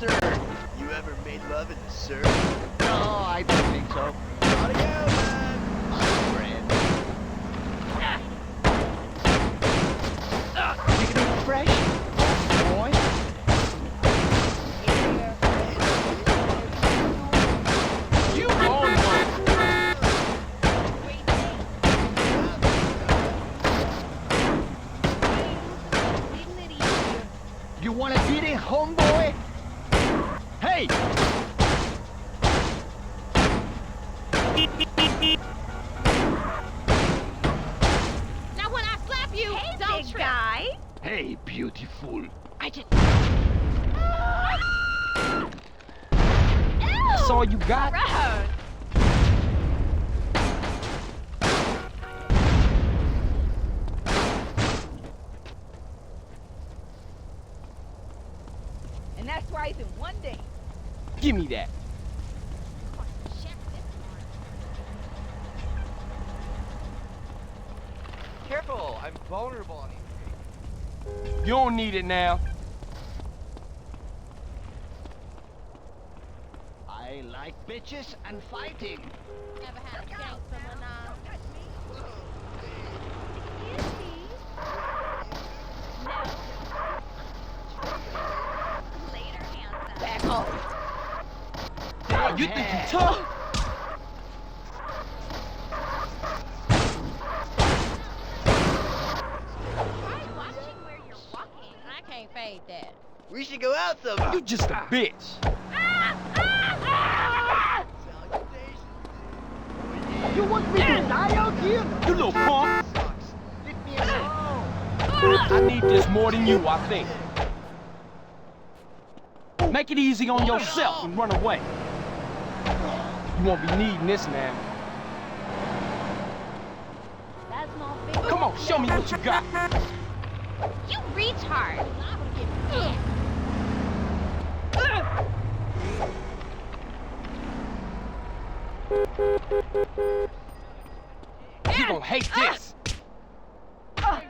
mister? You ever made love in the surf? No, I don't think so. Gotta go, man. My friend. Taking it fresh, boy. You own one. You wanna beat it, homeboy? Hey! Now when I slap you, Hey, don't big trip. guy. Hey, beautiful. I just... That's all you got? Gross. And that's twice in one day. Give me that. Careful, I'm vulnerable on these streets. You don't need it now. I like bitches and fighting. Never had a gangster when Later, handsome. back off. You think you tough? Try watching where you're walking. I can't fade that. We should go out sometime. You just a bitch. Salutations, You want me to die out here? You little punk. dude. Sucks. Leave me alone. I need this more than you, I think. Make it easy on yourself and run away. You won't be needing this now. That's my favorite. Come on, show me what you got. You retard. I'm gonna get pissed. You gonna hate this. I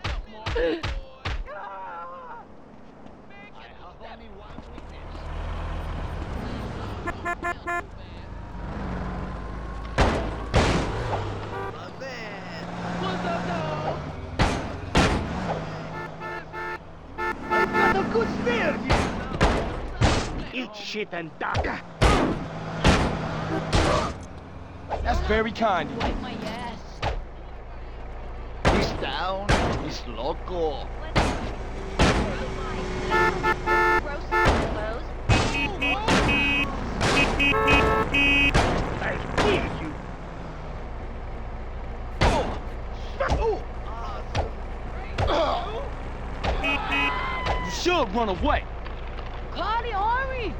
have only one weakness. My man. What's up, dog? I got a good spear here. Eat shit and die. That's very kind of you. Wipe my ass. He's down. He's loco. Gross clothes. I kill you. You should run away. Call the army.